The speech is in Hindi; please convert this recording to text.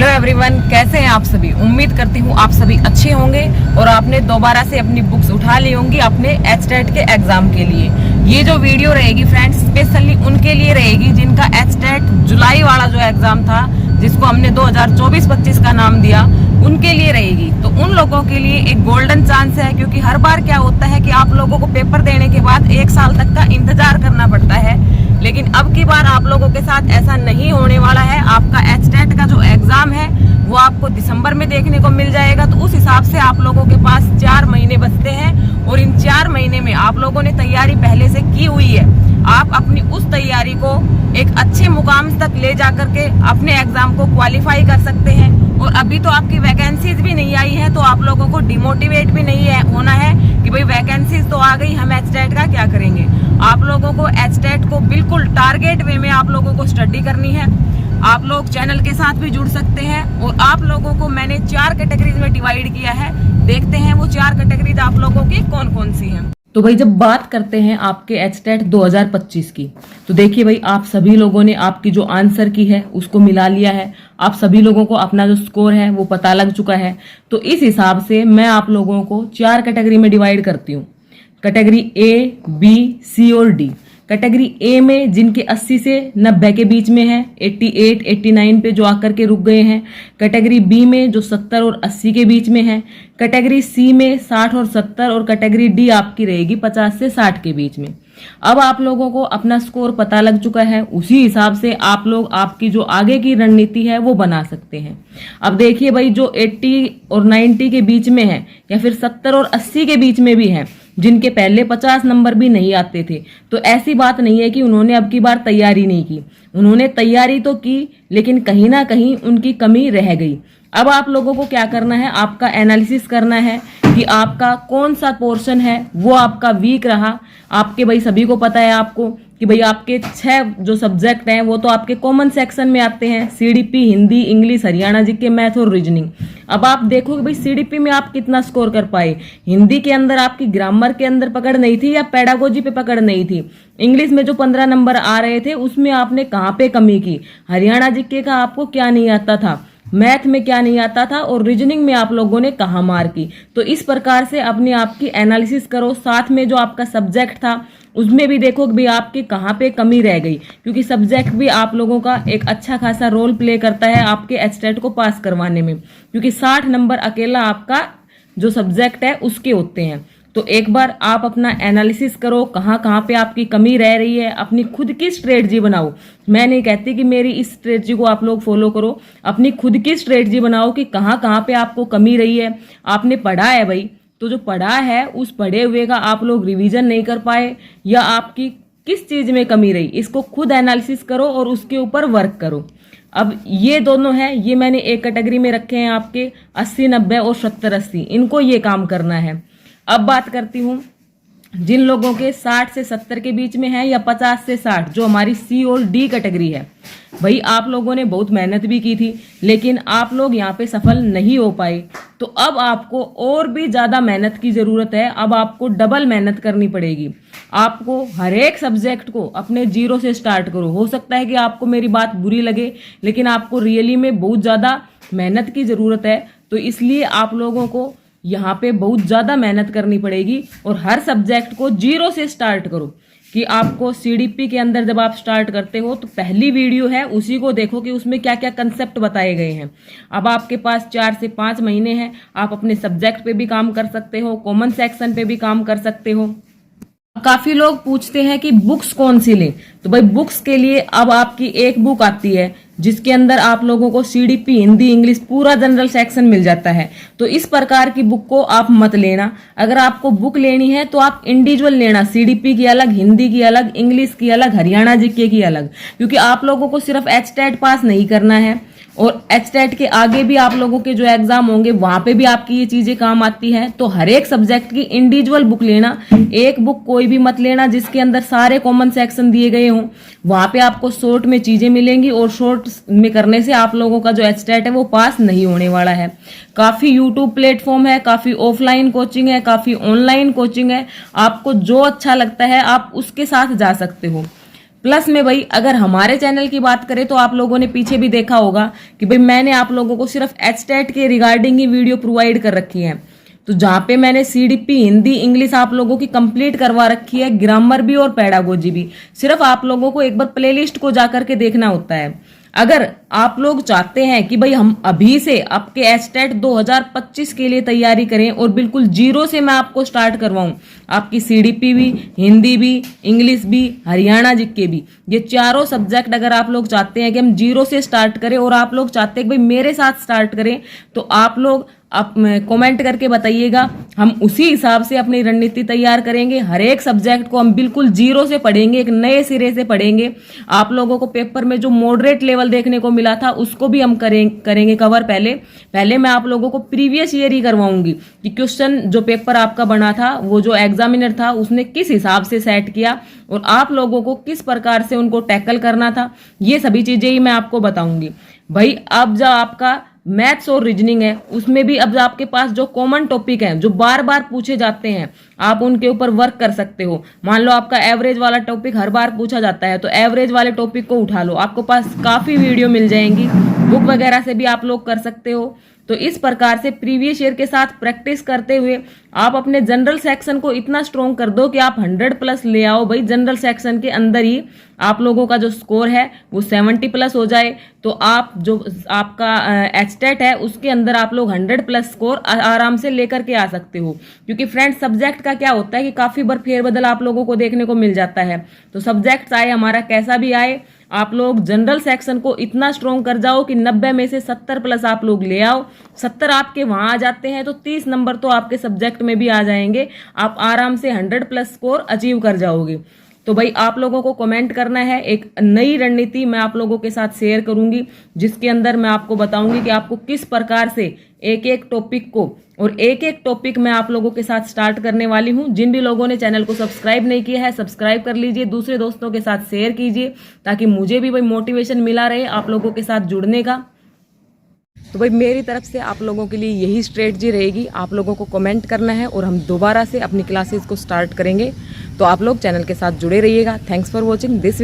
हेलो एवरीवन, कैसे हैं आप सभी। उम्मीद करती हूँ आप सभी अच्छे होंगे और आपने दोबारा से अपनी बुक्स उठा ली होंगी अपने एचटेट के एग्जाम के लिए। ये जो वीडियो रहेगी फ्रेंड्स, स्पेशली उनके लिए रहेगी जिनका एचटेट जुलाई वाला जो एग्जाम था, जिसको हमने 2024-25 का नाम दिया, उनके लिए रहेगी। तो उन लोगों के लिए एक गोल्डन चांस है, क्योंकि हर बार क्या होता है कि आप लोगों को पेपर देने के बाद 1 साल तक का इंतजार करना पड़ता है, लेकिन अब की बार आप लोगों के साथ ऐसा नहीं होने वाला है। आपका एचटेट का जो एग्जाम है वो आपको दिसंबर में देखने को मिल जाएगा। तो उस हिसाब से आप लोगों के पास 4 महीने बचते हैं और इन 4 महीने में आप लोगों ने तैयारी पहले से की हुई है। आप अपनी उस तैयारी को एक अच्छे मुकाम तक ले जाकर के अपने एग्जाम को क्वालिफाई कर सकते हैं। और अभी तो आपकी वैकेंसीज भी नहीं आई है, तो आप लोगों को डिमोटिवेट भी नहीं होना है कि भाई वैकेंसीज तो आ गई, हम एचटेट का क्या करेंगे। आप लोगों को एचटेट को बिल्कुल टारगेट वे में आप लोगों को स्टडी करनी है। आप लोग चैनल के साथ भी जुड़ सकते हैं और आप लोगों को मैंने 4 कैटेगरीज में डिवाइड किया है। देखते हैं वो 4 कैटेगरीज आप लोगों की कौन कौन सी हैं। तो भाई जब बात करते हैं आपके एचटेट 2025 की, तो देखिए भाई आप सभी लोगों ने आपकी जो आंसर की है उसको मिला लिया है। आप सभी लोगों को अपना जो स्कोर है वो पता लग चुका है। तो इस हिसाब से मैं आप लोगों को 4 कैटेगरी में डिवाइड करती हूँ। कैटेगरी ए, बी, सी और डी। कैटेगरी ए में जिनके 80 से 90 के बीच में है, 88, 89 पे जो आकर के रुक गए हैं। कैटेगरी बी में जो 70 और 80 के बीच में है। कैटेगरी सी में 60 और 70 और कैटेगरी डी आपकी रहेगी 50 से 60 के बीच में। अब आप लोगों को अपना स्कोर पता लग चुका है, उसी हिसाब से आप लोग आपकी जो आगे की रणनीति है वो बना सकते हैं। अब देखिए भाई जो 80 और 90 के बीच में है या फिर 70 और 80 के बीच में भी है, जिनके पहले 50 नंबर भी नहीं आते थे, तो ऐसी बात नहीं है कि उन्होंने अब की बार तैयारी नहीं की। उन्होंने तैयारी तो की, लेकिन कहीं ना कहीं उनकी कमी रह गई। अब आप लोगों को क्या करना है, आपका एनालिसिस करना है कि आपका कौन सा पोर्शन है वो आपका वीक रहा। आपके भाई सभी को पता है आपको कि भाई आपके 6 जो सब्जेक्ट हैं वो तो आपके कॉमन सेक्शन में आते हैं, CDP, Hindi, English, Haryana GK, math और रीजनिंग। अब आप देखो कि भाई सीडीपी में आप कितना स्कोर कर पाए। हिंदी के अंदर आपकी ग्रामर के अंदर पकड़ नहीं थी या पेडागोजी पे पकड़ नहीं थी। इंग्लिश में जो 15 नंबर आ रहे थे उसमें आपने कहाँ पे कमी की। हरियाणा जीके का आपको क्या नहीं आता था, मैथ में क्या नहीं आता था और रीजनिंग में आप लोगों ने कहाँ मार की। तो इस प्रकार से अपने आप की एनालिसिस करो। साथ में जो आपका सब्जेक्ट था उसमें भी देखो कि भाई आपकी कहाँ पे कमी रह गई, क्योंकि सब्जेक्ट भी आप लोगों का एक अच्छा खासा रोल प्ले करता है आपके एचटेट को पास करवाने में, क्योंकि 60 नंबर अकेला आपका जो सब्जेक्ट है उसके होते हैं। तो एक बार आप अपना एनालिसिस करो, कहाँ कहाँ पे आपकी कमी रह रही है, अपनी खुद की स्ट्रेटजी बनाओ। मैं नहीं कहती कि मेरी इस स्ट्रेटजी को आप लोग फॉलो करो, अपनी खुद की स्ट्रेटजी बनाओ कि कहाँ कहाँ पे आपको कमी रही है। आपने पढ़ा है भाई, तो जो पढ़ा है उस पढ़े हुए का आप लोग रिवीजन नहीं कर पाए या आपकी किस चीज में कमी रही, इसको खुद एनालिसिस करो और उसके ऊपर वर्क करो। अब ये दोनों हैं, ये मैंने एक कैटेगरी में रखे हैं आपके 80, 90 और 70, 80, इनको ये काम करना है। अब बात करती हूँ जिन लोगों के 60 से 70 के बीच में है या 50 से 60, जो हमारी सी और डी कैटेगरी है। भाई आप लोगों ने बहुत मेहनत भी की थी, लेकिन आप लोग यहाँ पे सफल नहीं हो पाए। तो अब आपको और भी ज्यादा मेहनत की जरूरत है। अब आपको डबल मेहनत करनी पड़ेगी। आपको हर एक सब्जेक्ट को अपने 0 से स्टार्ट करो। हो सकता है कि आपको मेरी बात बुरी लगे, लेकिन आपको रियली में बहुत ज्यादा मेहनत की जरूरत है। तो इसलिए आप लोगों को यहाँ पे बहुत ज्यादा मेहनत करनी पड़ेगी और हर सब्जेक्ट को 0 से स्टार्ट करो। कि आपको सीडीपी के अंदर जब आप स्टार्ट करते हो तो पहली वीडियो है उसी को देखो कि उसमें क्या क्या कंसेप्ट बताए गए हैं। अब आपके पास 4 से 5 महीने हैं, आप अपने सब्जेक्ट पे भी काम कर सकते हो, कॉमन सेक्शन पे भी काम कर सकते हो। काफी लोग पूछते हैं कि बुक्स कौन सी लें, तो भाई बुक्स के लिए अब आपकी एक बुक आती है जिसके अंदर आप लोगों को सीडीपी, हिंदी, इंग्लिश पूरा जनरल सेक्शन मिल जाता है। तो इस प्रकार की बुक को आप मत लेना। अगर आपको बुक लेनी है तो आप इंडिविजुअल लेना, सीडीपी की अलग, हिंदी की अलग, इंग्लिश की अलग, हरियाणा जीके की अलग, क्योंकि आप लोगों को सिर्फ एचटेट पास नहीं करना है और एचटेट के आगे भी आप लोगों के जो एग्जाम होंगे वहां पे भी आपकी ये चीजें काम आती हैं। तो हर एक सब्जेक्ट की इंडिविजुअल बुक लेना, एक बुक कोई भी मत लेना जिसके अंदर सारे कॉमन सेक्शन दिए गए हों। वहां पे आपको शॉर्ट में चीजें मिलेंगी और शॉर्ट में करने से आप लोगों का जो एचटेट है वो पास नहीं होने वाला है। काफी यूट्यूब प्लेटफॉर्म है, काफी ऑफलाइन कोचिंग है, काफी ऑनलाइन कोचिंग है। आपको जो अच्छा लगता है आप उसके साथ जा सकते हो। प्लस में भाई अगर हमारे चैनल की बात करें तो आप लोगों ने पीछे भी देखा होगा कि भाई मैंने आप लोगों को सिर्फ एचटेट के रिगार्डिंग ही वीडियो प्रोवाइड कर रखी है। तो जहां पे मैंने सीडीपी हिंदी इंग्लिश आप लोगों की कंप्लीट करवा रखी है, ग्रामर भी और पेडागोजी भी। सिर्फ आप लोगों को एक बार प्लेलिस्ट को जाकर के देखना होता है। अगर आप लोग चाहते हैं कि भाई हम अभी से आपके एचटेट 2025 के लिए तैयारी करें और बिल्कुल जीरो से मैं आपको स्टार्ट करवाऊं, आपकी सीडीपी भी, हिंदी भी, इंग्लिश भी, हरियाणा जीके भी, ये चारों सब्जेक्ट अगर आप लोग चाहते हैं कि हम जीरो से स्टार्ट करें और आप लोग चाहते हैं कि भाई मेरे साथ स्टार्ट करें, तो आप लोग आप कमेंट करके बताइएगा। हम उसी हिसाब से अपनी रणनीति तैयार करेंगे। हर एक सब्जेक्ट को हम बिल्कुल जीरो से पढ़ेंगे, एक नए सिरे से पढ़ेंगे। आप लोगों को पेपर में जो मॉडरेट लेवल देखने को मिला था उसको भी हम करेंगे कवर। पहले मैं आप लोगों को प्रीवियस ईयर ही करवाऊंगी कि क्वेश्चन जो पेपर आपका बना था, वो जो एग्जामिनर था उसने किस हिसाब से सेट किया और आप लोगों को किस प्रकार से उनको टैकल करना था, ये सभी चीजें ही मैं आपको बताऊंगी। भाई अब जो आपका मैथ्स और रीजनिंग है उसमें भी अब आपके पास जो कॉमन टॉपिक है जो बार बार पूछे जाते हैं, आप उनके ऊपर वर्क कर सकते हो। मान लो आपका एवरेज वाला टॉपिक हर बार पूछा जाता है, तो एवरेज वाले टॉपिक को उठा लो, आपको पास काफी वीडियो मिल जाएंगी। बुक वगैरह से भी आप लोग कर सकते हो। तो इस प्रकार से प्रीवियस ईयर के साथ प्रैक्टिस करते हुए आप अपने जनरल सेक्शन को इतना स्ट्रॉन्ग कर दो कि आप 100+ ले आओ। भाई जनरल सेक्शन के अंदर ही आप लोगों का जो स्कोर है वो 70+ हो जाए, तो आप जो आपका एचटेट है उसके अंदर आप लोग 100+ स्कोर आराम से लेकर के आ सकते हो। क्योंकि फ्रेंड्स सब्जेक्ट का क्या होता है कि काफी बार फेरबदल आप लोगों को देखने को मिल जाता है। तो सब्जेक्ट आए हमारा कैसा भी आए, आप लोग जनरल सेक्शन को इतना स्ट्रॉन्ग कर जाओ कि 90 में से 70+ आप लोग ले आओ। 70 आपके वहां आ जाते हैं तो 30 नंबर तो आपके सब्जेक्ट में भी आ जाएंगे। आप आराम से 100+ स्कोर अचीव कर जाओगे। तो भाई आप लोगों को कमेंट करना है। एक नई रणनीति मैं आप लोगों के साथ शेयर करूंगी, जिसके अंदर मैं आपको बताऊंगी कि आपको किस प्रकार से एक एक टॉपिक को और एक एक टॉपिक मैं आप लोगों के साथ स्टार्ट करने वाली हूं। जिन भी लोगों ने चैनल को सब्सक्राइब नहीं किया है, सब्सक्राइब कर लीजिए, दूसरे दोस्तों के साथ शेयर कीजिए, ताकि मुझे भी भाई मोटिवेशन मिला रहे आप लोगों के साथ जुड़ने का। तो भाई मेरी तरफ से आप लोगों के लिए यही स्ट्रेटजी रहेगी। आप लोगों को कमेंट करना है और हम दोबारा से अपनी क्लासेस को स्टार्ट करेंगे। तो आप लोग चैनल के साथ जुड़े रहिएगा। Thanks for watching this.